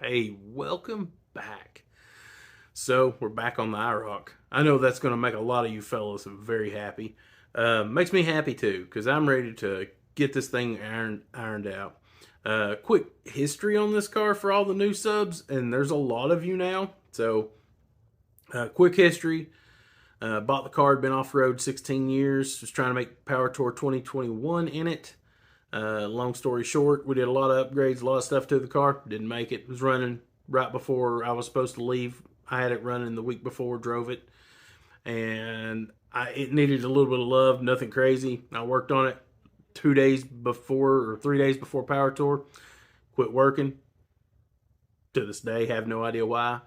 Hey, welcome back. So we're back on the IROC. I know that's going to make a lot of you fellas very happy. Makes me happy too, because I'm ready to get this thing ironed out. Quick history on this car for all the new subs, and there's a lot of you now. So quick history. Bought the car, been off-road 16 years. Was trying to make Power Tour 2021 in it. Long story short, we did a lot of upgrades, a lot of stuff to the car. Didn't make it. It was running right before I was supposed to leave. I had it running the week before, drove it. And it needed a little bit of love, nothing crazy. I worked on it 2 days before, or 3 days before Power Tour. Quit working. To this day, have no idea why.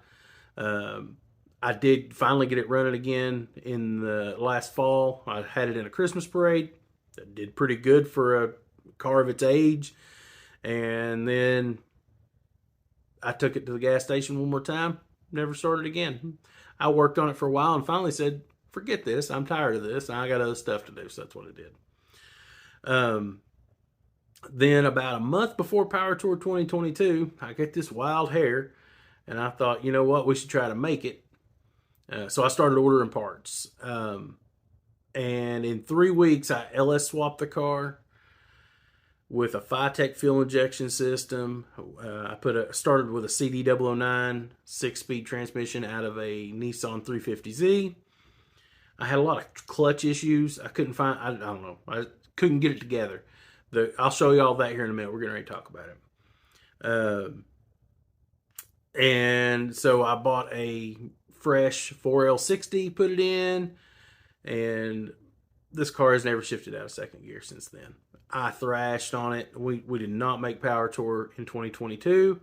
I did finally get it running again in the last fall. I had it in a Christmas parade. That did pretty good for a car of its age. And then I took it to the gas station one more time. Never started again. I worked on it for a while and finally said, forget this. I'm tired of this. I got other stuff to do. So that's what I did. Then about a month before Power Tour 2022, I get this wild hair. And I thought, you know what? We should try to make it. So I started ordering parts. And in 3 weeks, I LS swapped the car with a FiTech fuel injection system. I started with a CD009 6-speed transmission out of a Nissan 350Z. I had a lot of clutch issues. I couldn't find, I don't know, I couldn't get it together. I'll show you all that here in a minute. We're getting ready to talk about it. And so I bought a fresh 4L60, put it in, and this car has never shifted out of second gear since then. I thrashed on it. We did not make Power Tour in 2022.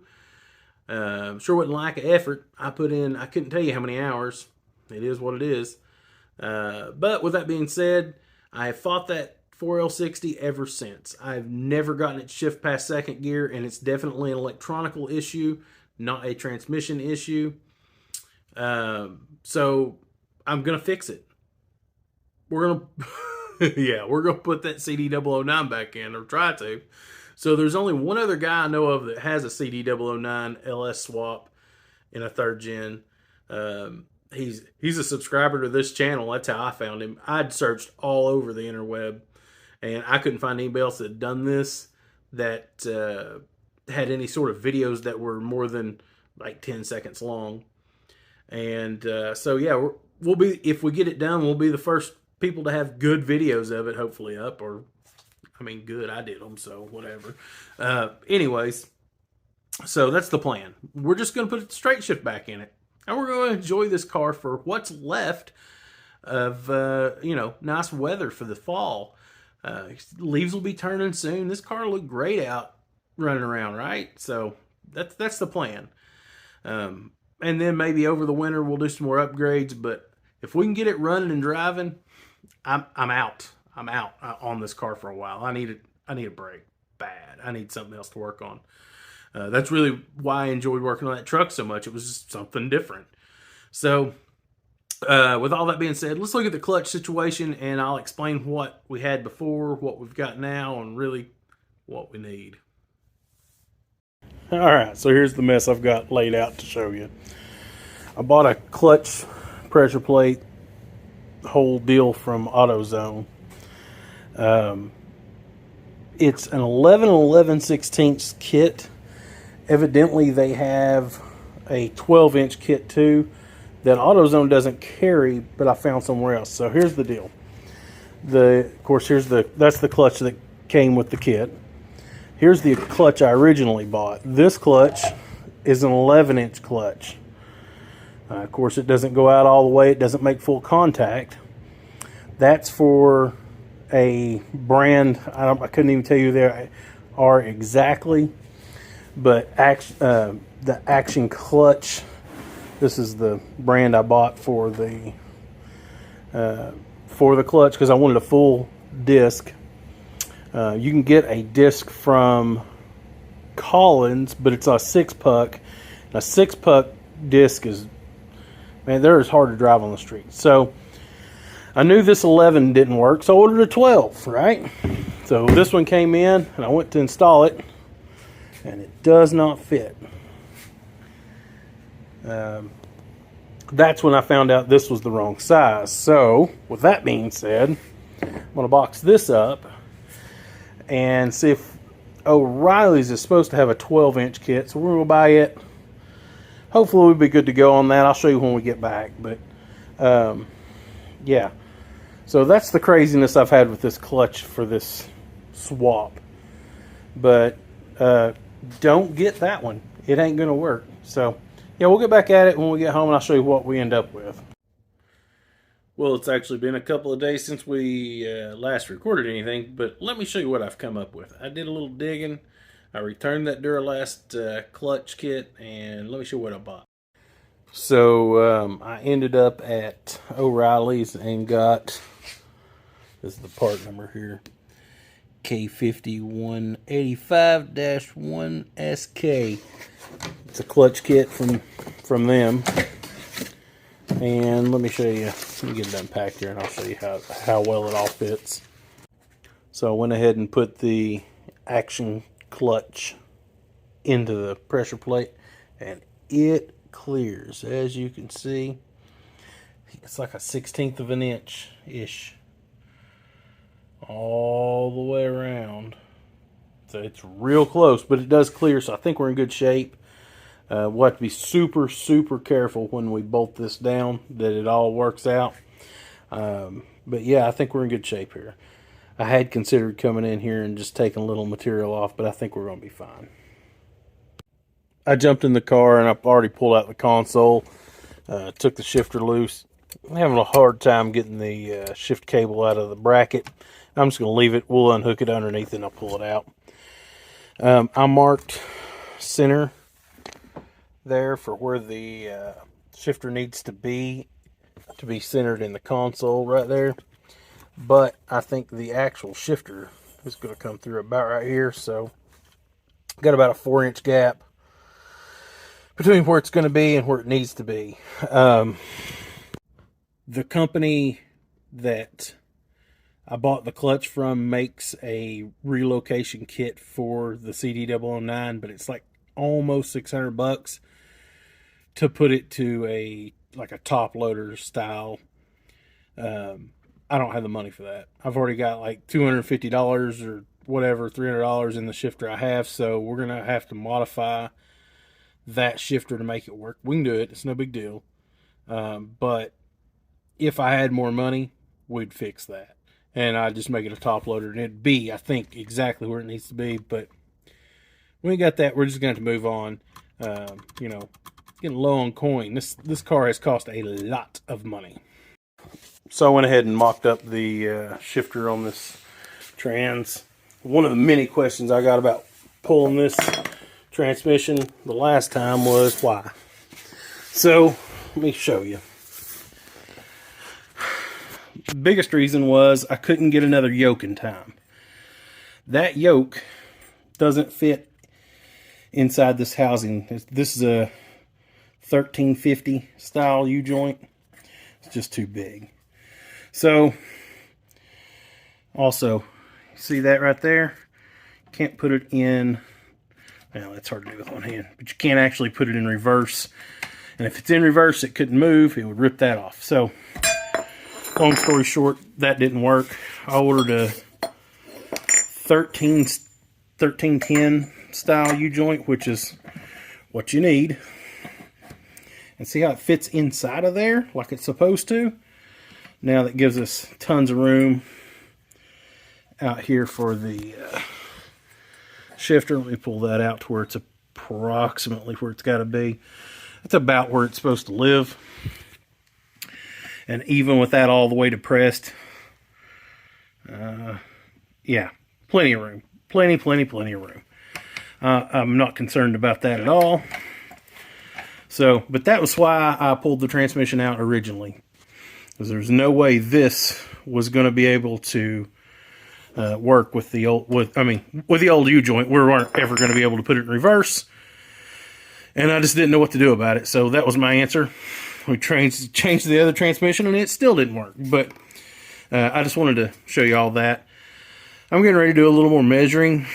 Sure wasn't lack of effort. I put in, I couldn't tell you how many hours. It is what it is. But with that being said, I have fought that 4L60 ever since. I've never gotten it to shift past second gear, and it's definitely an electronical issue, not a transmission issue. So I'm going to fix it. We're going to, yeah, we're going to put that CD009 back in, or try to. So there's only one other guy I know of that has a CD009 LS swap in a 3rd gen. He's a subscriber to this channel. That's how I found him. I'd searched all over the interweb, and I couldn't find anybody else that had done this that had any sort of videos that were more than like 10 seconds long. And so yeah, we'll be, if we get it done, we'll be the first people to have good videos of it, hopefully up, or I mean, good, I did them, so whatever. Anyways, so that's the plan. We're just going to put the straight shift back in it, and we're going to enjoy this car for what's left of, you know, nice weather for the fall. Leaves will be turning soon. This car will look great out running around, right? So that's the plan. And then maybe over the winter we'll do some more upgrades. But if we can get it running and driving, I'm out. I'm out on this car for a while. I need a break bad. I need something else to work on. That's really why I enjoyed working on that truck so much. It was just something different. So with all that being said, let's look at the clutch situation, and I'll explain what we had before, what we've got now, and really what we need. All right, so here's the mess I've got laid out to show you. I bought a clutch pressure plate whole deal from AutoZone. It's an 11 11/16 kit. Evidently they have a 12-inch kit too that AutoZone doesn't carry, but I found somewhere else. So here's the deal. Of course, that's the clutch that came with the kit. Here's the clutch I originally bought. This clutch is an 11-inch clutch. Of course, it doesn't go out all the way. It doesn't make full contact. That's for a brand. I couldn't even tell you they are exactly, but the Action Clutch. This is the brand I bought for the clutch because I wanted a full disc. You can get a disc from Collins, but it's a 6-puck. And a 6-puck disc is, man, they're as hard to drive on the street. So I knew this 11 didn't work, so I ordered a 12, right? So this one came in, and I went to install it, and it does not fit. That's when I found out this was the wrong size. So, with that being said, I'm going to box this up and see if O'Reilly's is supposed to have a 12-inch kit. So we're going to buy it. Hopefully we'll be good to go on that. I'll show you when we get back. But, yeah. So that's the craziness I've had with this clutch for this swap. But don't get that one. It ain't going to work. So, yeah, we'll get back at it when we get home, and I'll show you what we end up with. Well, it's actually been a couple of days since we last recorded anything, but let me show you what I've come up with. I did a little digging. I returned that Duralast clutch kit, and let me show you what I bought. So I ended up at O'Reilly's and got, this is the part number here, K5185-1SK. It's a clutch kit from them. And let me show you, let me get it unpacked here and I'll show you how well it all fits. So I went ahead and put the action clutch into the pressure plate and it clears. As you can see, it's like a 1/16 of an inch-ish all the way around. So it's real close, but it does clear, so I think we're in good shape. We'll have to be super, super careful when we bolt this down that it all works out. But yeah, I think we're in good shape here. I had considered coming in here and just taking a little material off, but I think we're going to be fine. I jumped in the car and I've already pulled out the console. Took the shifter loose. I'm having a hard time getting the shift cable out of the bracket. I'm just going to leave it. We'll unhook it underneath and I'll pull it out. I marked center there for where the shifter needs to be centered in the console right there. But I think the actual shifter is going to come through about right here. So got about a 4-inch gap between where it's going to be and where it needs to be. The company that I bought the clutch from makes a relocation kit for the CD009, but it's like almost $600 to put it to a top loader style. I don't have the money for that. I've already got like $250 or whatever, $300 in the shifter I have, so we're gonna have to modify that shifter to make it work. We can do it, it's no big deal. But if I had more money, we'd fix that. And I'd just make it a top loader, and it'd be, I think, exactly where it needs to be. But we got that. We're just going to move on. You know, getting low on coin. This car has cost a lot of money. So I went ahead and mocked up the shifter on this trans. One of the many questions I got about pulling this transmission the last time was why. So let me show you. The biggest reason was I couldn't get another yoke in time. That yoke doesn't fit inside this housing. This is a 1350 style U-joint. It's just too big. So, also, see that right there? Can't put it in, well, that's hard to do with one hand, but you can't actually put it in reverse. And if it's in reverse, it couldn't move. It would rip that off. So, long story short, that didn't work. I ordered a 1310 style U-joint, which is what you need. And see how it fits inside of there like it's supposed to? Now that gives us tons of room out here for the shifter. Let me pull that out to where it's approximately where it's got to be. It's about where it's supposed to live. And even with that all the way depressed, yeah, plenty of room. Plenty of room. I'm not concerned about that at all. So, but that was why I pulled the transmission out originally. Because there's no way this was going to be able to work with the old, with the old U-joint. We weren't ever going to be able to put it in reverse. And I just didn't know what to do about it. So that was my answer. We changed the other transmission and it still didn't work. But I just wanted to show you all that. I'm getting ready to do a little more measuring.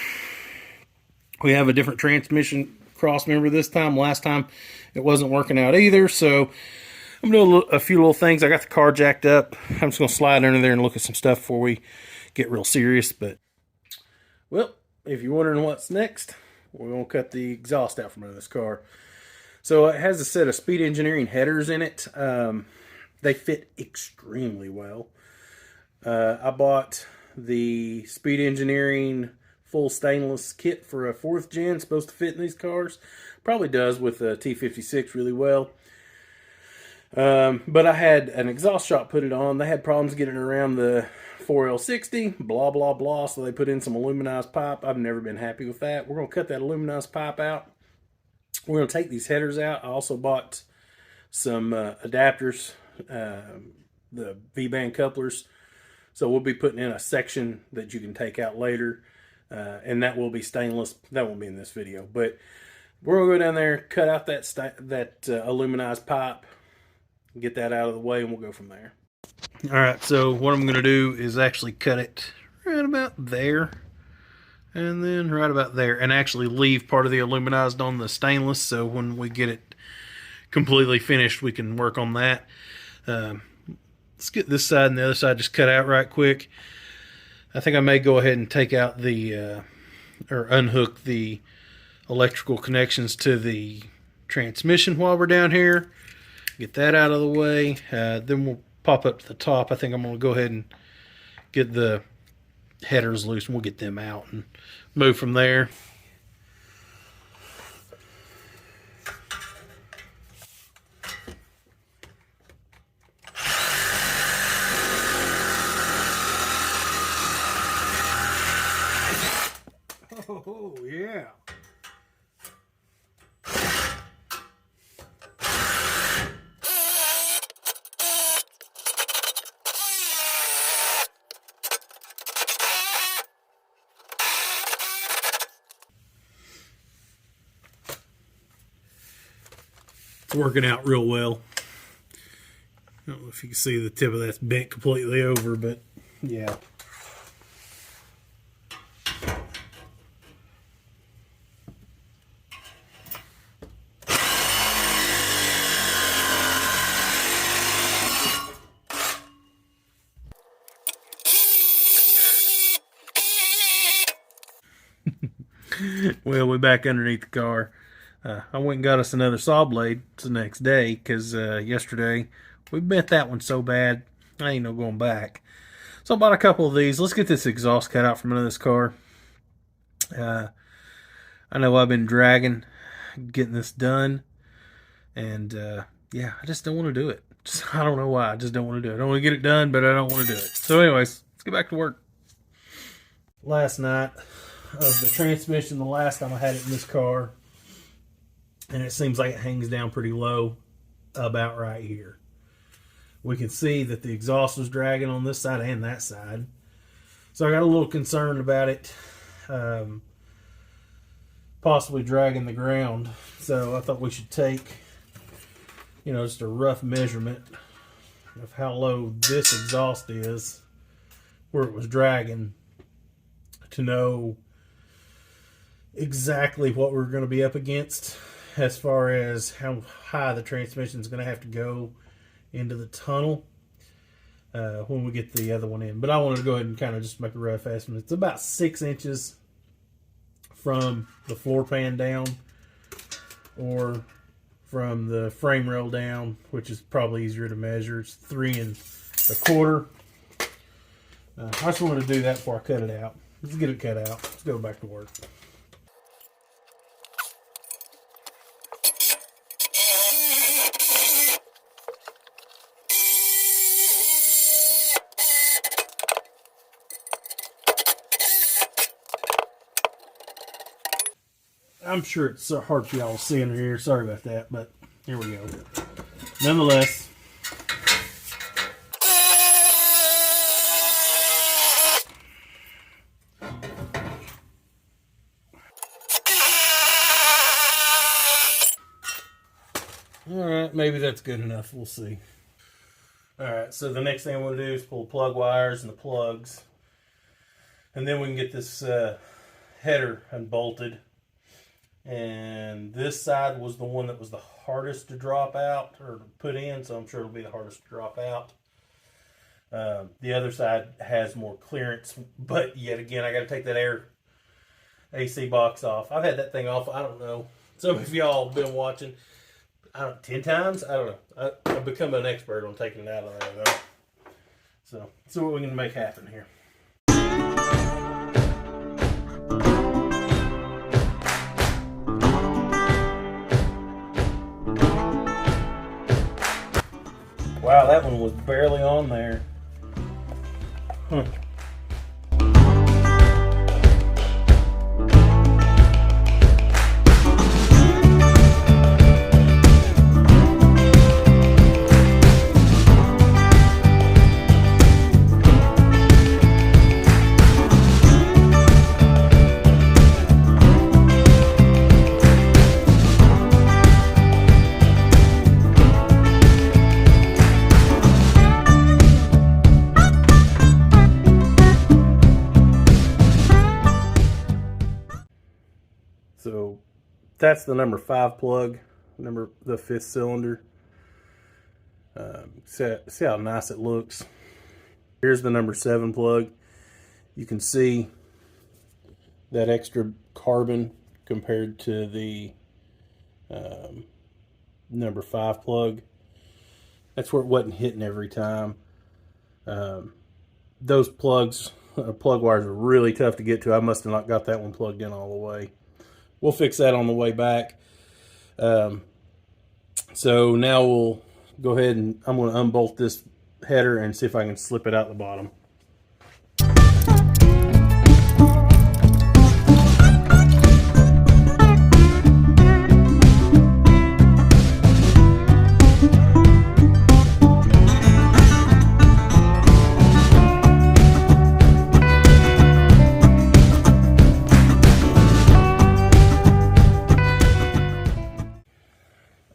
We have a different transmission cross member this time. Last time it wasn't working out either, so I'm doing a few little things. I got the car jacked up. I'm just going to slide under there and look at some stuff before we get real serious. But, well, if you're wondering what's next, we're going to cut the exhaust out from under this car. So it has a set of Speed Engineering headers in it. They fit extremely well. I bought the Speed Engineering full stainless kit for a 4th gen, supposed to fit in these cars. Probably does with a T56 really well. But I had an exhaust shop put it on. They had problems getting around the 4L60, blah, blah, blah. So they put in some aluminized pipe. I've never been happy with that. We're going to cut that aluminized pipe out. We're going to take these headers out. I also bought some adapters, the V-band couplers. So we'll be putting in a section that you can take out later. And that will be stainless. That won't be in this video. But we're going to go down there, cut out that aluminized pipe, get that out of the way, and we'll go from there. All right, so what I'm going to do is actually cut it right about there. And then right about there. And actually leave part of the aluminized on the stainless. So when we get it completely finished, we can work on that. Let's get this side and the other side just cut out right quick. I think I may go ahead and take out the, or unhook the electrical connections to the transmission while we're down here. Get that out of the way. Then we'll pop up to the top. I think I'm going to go ahead and get the headers loose and we'll get them out and move from there. Oh, yeah. It's working out real well. I don't know if you can see the tip of that's bent completely over, but yeah. Well, we're back underneath the car. I went and got us another saw blade the next day because yesterday we bent that one so bad I ain't no going back. So I bought a couple of these. Let's get this exhaust cut out from under this car. I know I've been dragging getting this done, and yeah, I just don't want to do it. I don't know why. I just don't want to do it. I don't want to get it done, but I don't want to do it. So anyways, let's get back to work. Last night of the transmission, the last time I had it in this car, and it seems like it hangs down pretty low about right here. We can see that the exhaust was dragging on this side and that side. So I got a little concerned about it possibly dragging the ground. So I thought we should take, you know, just a rough measurement of how low this exhaust is where it was dragging to know exactly what we're going to be up against as far as how high the transmission is going to have to go into the tunnel when we get the other one in. But I wanted to go ahead and kind of just make a rough estimate. It's about 6 inches from the floor pan down, or from the frame rail down, which is probably easier to measure. It's 3 1/4. I just wanted to do that before I cut it out. Let's get it cut out. Let's go back to work. I'm sure it's so hard for y'all to see under here. Sorry about that, but here we go. Nonetheless, alright, maybe that's good enough. We'll see. Alright, so the next thing I want to do is pull the plug wires and the plugs. And then we can get this header unbolted. And this side was the one that was the hardest to drop out or to put in, so I'm sure it'll be the hardest to drop out. The other side has more clearance, but yet again, I got to take that air AC box off. I've had that thing off, I don't know, some of y'all have been watching, 10 times? I don't know. I've become an expert on taking it out of there, though. So, let's see what we can make happen here. Wow, that one was barely on there. So that's the number 5 plug, the 5th cylinder. See how nice it looks. Here's the number 7 plug. You can see that extra carbon compared to the number 5 plug. That's where it wasn't hitting every time. Those plugs, plug wires are really tough to get to. I must have not got that one plugged in all the way. We'll fix that on the way back. So now we'll go ahead and I'm going to unbolt this header and see if I can slip it out the bottom.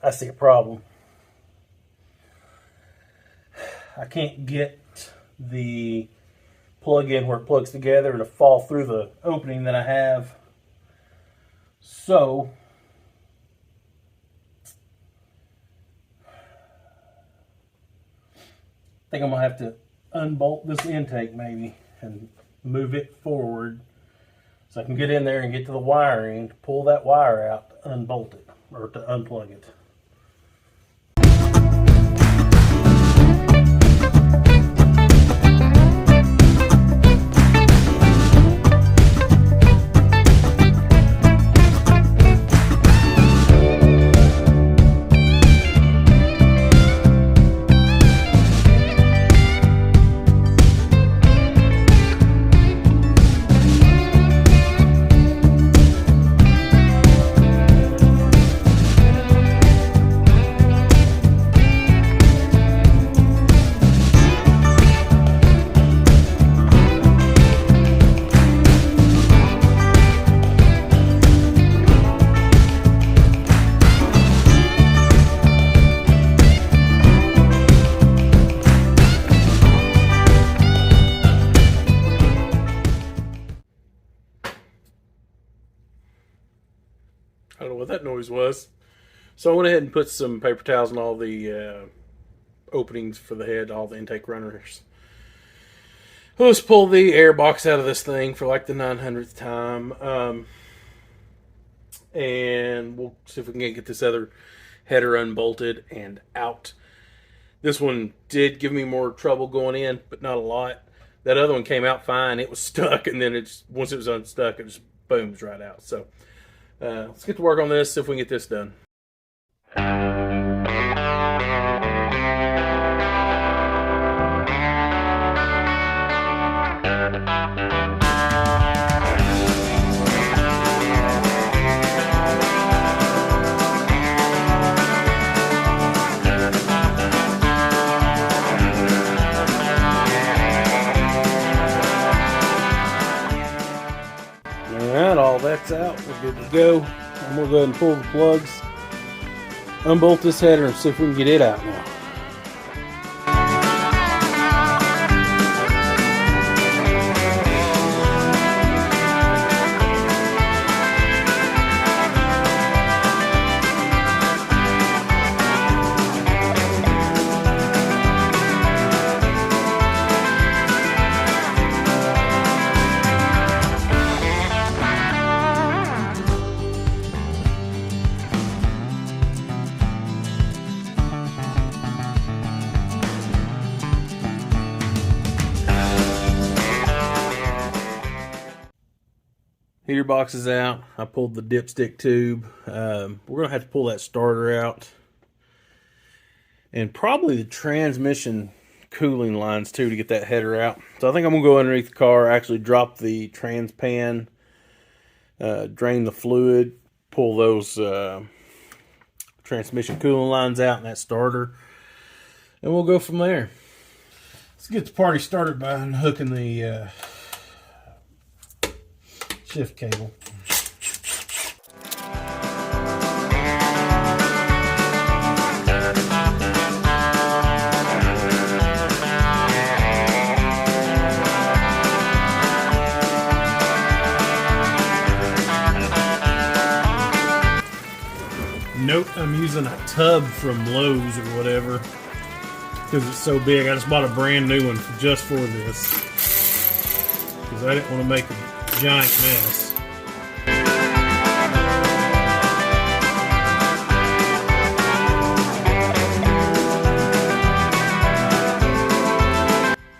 I see a problem. I can't get the plug in where it plugs together to fall through the opening that I have. So I think I'm gonna have to unbolt this intake maybe and move it forward so I can get in there and get to the wiring to pull that wire out to unbolt it or to unplug it. I don't know what that noise was. So I went ahead and put some paper towels in all the openings for the head, all the intake runners. Let's pull the air box out of this thing for like the 900th time. And we'll see if we can get this other header unbolted and out. This one did give me more trouble going in, but not a lot. That other one came out fine. It was stuck, and then once it was unstuck, it just booms right out. So let's get to work on this, see if we can get this done. Alright, all that's out. We're good to go. I'm going to go ahead and pull the plugs, unbolt this header, and see if we can get it out now. Heater box is out. I pulled the dipstick tube. We're going to have to pull that starter out. And probably the transmission cooling lines too to get that header out. So I think I'm going to go underneath the car, actually drop the trans pan, drain the fluid, pull those transmission cooling lines out and that starter. And we'll go from there. Let's get the party started by unhooking the shift cable. Nope, I'm using a tub from Lowe's or whatever because it's so big. I just bought a brand new one just for this because I didn't want to make a giant mess.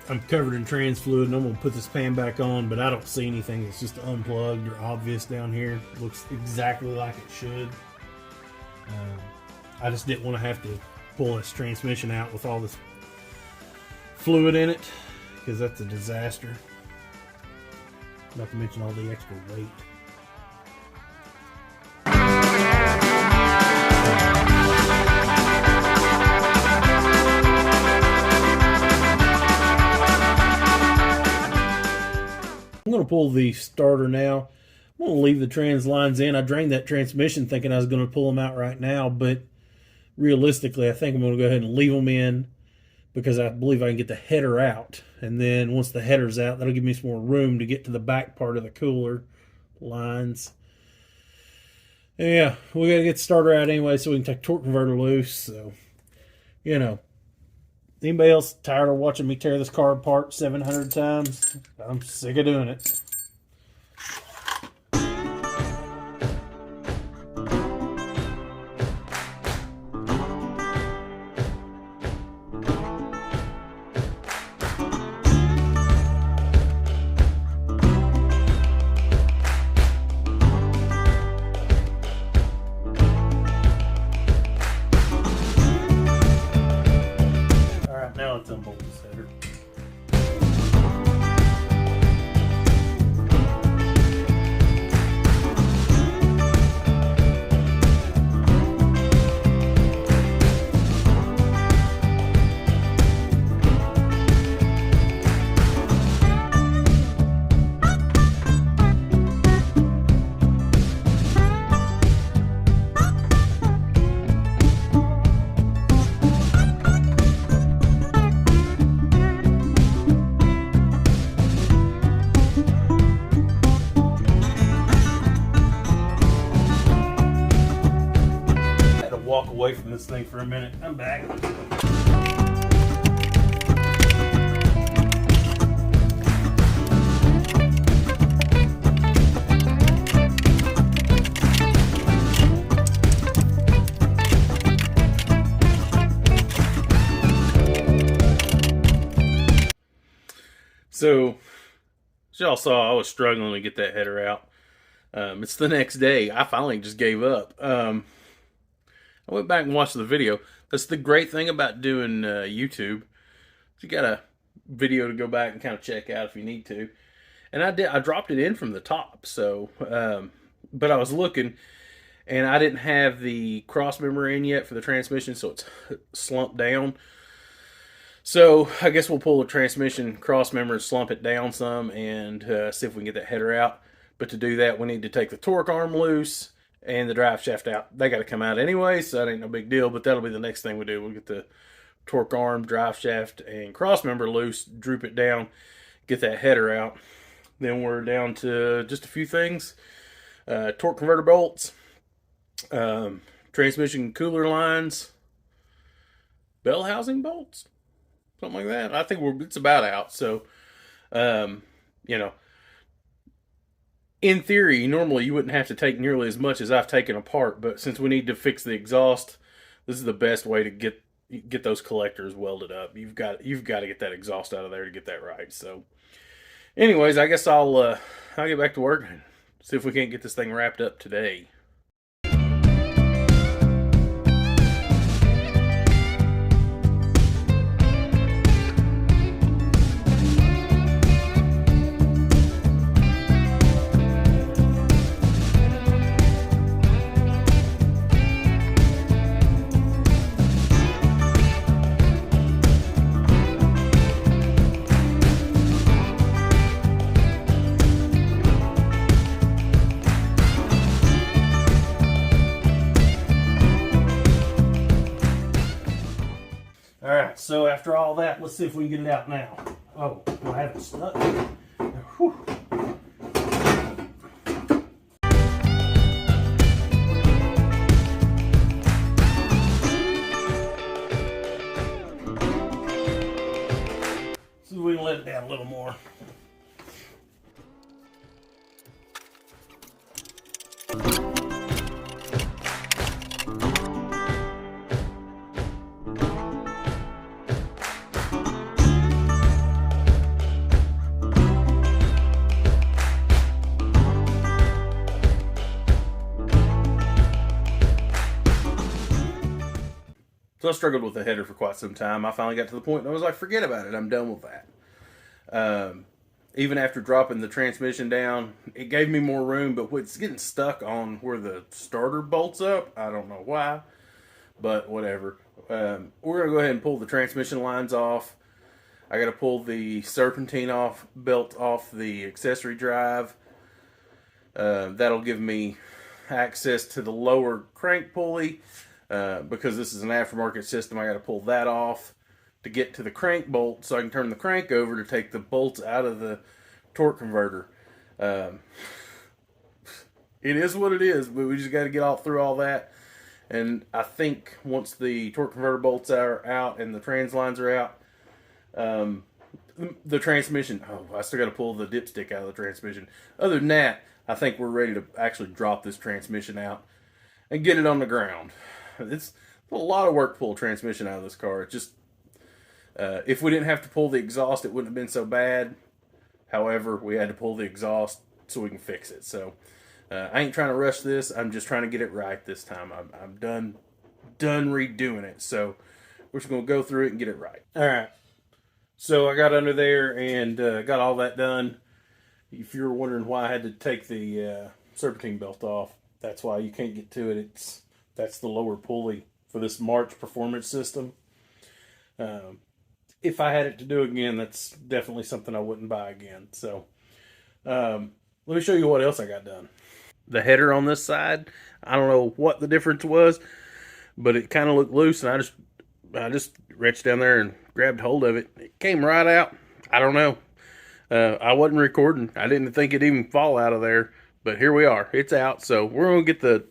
I'm covered in trans fluid and I'm going to put this pan back on, but I don't see anything that's just unplugged or obvious down here. It looks exactly like it should. I just didn't want to have to pull this transmission out with all this fluid in it because that's a disaster. Not to mention all the extra weight. I'm going to pull the starter now. I'm going to leave the trans lines in. I drained that transmission thinking I was going to pull them out right now, but realistically, I think I'm going to go ahead and leave them in because I believe I can get the header out. And then once the header's out, that'll give me some more room to get to the back part of the cooler lines. And yeah, we got to get the starter out anyway so we can take torque converter loose. So, you know, anybody else tired of watching me tear this car apart 700 times? I'm sick of doing it. Now let's unbolt this header. Walk away from this thing for a minute. I'm back. So, as y'all saw, I was struggling to get that header out. It's the next day. I finally just gave up. I went back and watched the video. That's the great thing about doing YouTube. You got a video to go back and kind of check out if you need to. And I did. I dropped it in from the top. So, but I was looking, and I didn't have the cross member in yet for the transmission, so it's slumped down. So I guess we'll pull the transmission cross member and slump it down some, and see if we can get that header out. But to do that, we need to take the torque arm loose and the drive shaft out. They got to come out anyway, so that ain't no big deal, but that'll be the next thing we do. We'll get the torque arm, drive shaft, and cross member loose, droop it down, get that header out. Then we're down to just a few things. Torque converter bolts, transmission cooler lines, bell housing bolts, something like that. I think it's about out, so, you know, in theory, normally you wouldn't have to take nearly as much as I've taken apart, but since we need to fix the exhaust, this is the best way to get those collectors welded up. You've got to get that exhaust out of there to get that right. So, anyways, I guess I'll get back to work and See if we can't get this thing wrapped up today. Alright, so after all that, let's see if we can get it out now. Oh, do I have it stuck? Whew. See if we can let it down a little more. So I struggled with the header for quite some time. I finally got to the point and I was like, forget about it. I'm done with that. Even after dropping the transmission down, it gave me more room, but it's getting stuck on where the starter bolts up. I don't know why, but whatever. We're going to go ahead and pull the transmission lines off. I got to pull the serpentine belt off the accessory drive. That'll give me access to the lower crank pulley. Because this is an aftermarket system, I got to pull that off to get to the crank bolt so I can turn the crank over to take the bolts out of the torque converter. It is what it is, but we just got to get through all that. And I think once the torque converter bolts are out and the trans lines are out, the transmission, I still got to pull the dipstick out of the transmission. Other than that, I think we're ready to actually drop this transmission out and get it on the ground. It's a lot of work to pull a transmission out of this car. It just, if we didn't have to pull the exhaust, it wouldn't have been so bad. However, we had to pull the exhaust so we can fix it. So I ain't trying to rush this. I'm just trying to get it right this time. I'm done redoing it. So we're just going to go through it and get it right. All right. So I got under there and got all that done. If you're wondering why I had to take the serpentine belt off, that's why you can't get to it. That's the lower pulley for this March performance system. If I had it to do again, that's definitely something I wouldn't buy again. So let me show you what else I got done. The header on this side, I don't know what the difference was, but it kind of looked loose, and I just reached down there and grabbed hold of it. It came right out. I don't know. I wasn't recording. I didn't think it'd even fall out of there, but here we are. It's out, so we're going to get the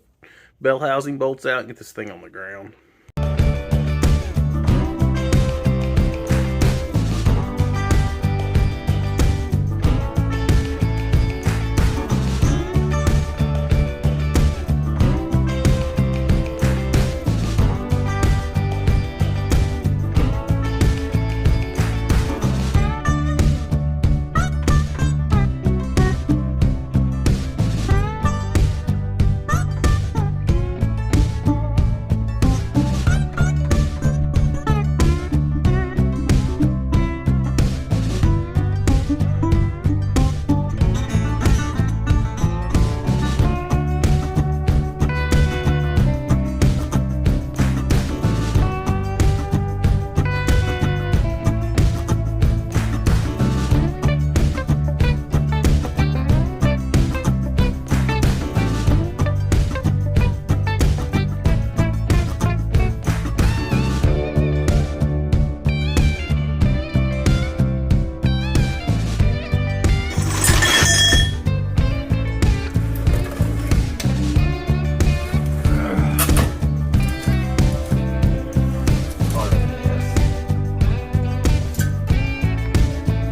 bell housing bolts out and get this thing on the ground.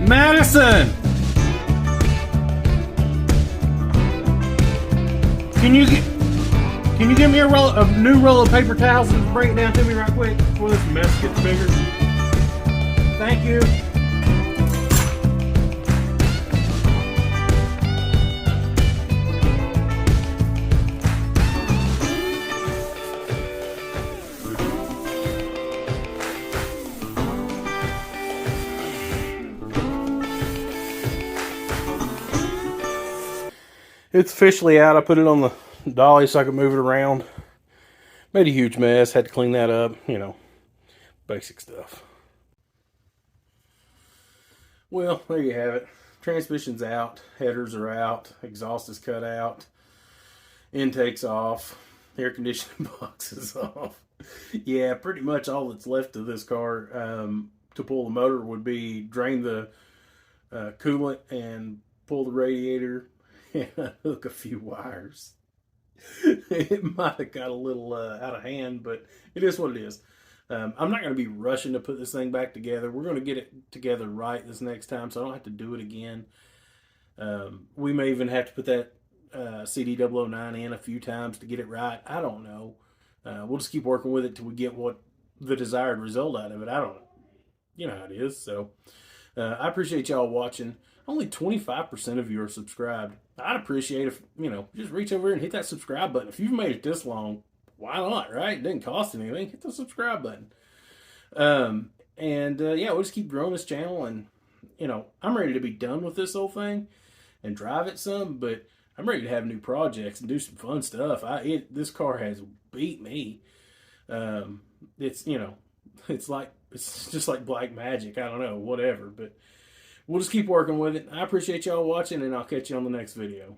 Madison! Can you give me a new roll of paper towels and bring it down to me right quick before this mess gets bigger? Thank you. It's officially out. I put it on the dolly so I could move it around. Made a huge mess. Had to clean that up. You know, basic stuff. Well, there you have it. Transmission's out. Headers are out. Exhaust is cut out. Intake's off. Air conditioning box is off. Yeah, pretty much all that's left of this car to pull the motor would be drain the coolant and pull the radiator and hook a few wires. It might have got a little out of hand, but it is what it is. I'm not going to be rushing to put this thing back together. We're going to get it together right this next time, so I don't have to do it again. We may even have to put that CD009 in a few times to get it right. I don't know. We'll just keep working with it till we get what the desired result out of it. I don't know. You know how it is. So I appreciate y'all watching. Only 25% of you are subscribed. I'd appreciate if, just reach over and hit that subscribe button. If you've made it this long, why not, right? It didn't cost anything. Hit the subscribe button. Yeah, we'll just keep growing this channel. And, I'm ready to be done with this whole thing and drive it some, but I'm ready to have new projects and do some fun stuff. This car has beat me. It's just like black magic. I don't know, whatever, but we'll just keep working with it. I appreciate y'all watching, and I'll catch you on the next video.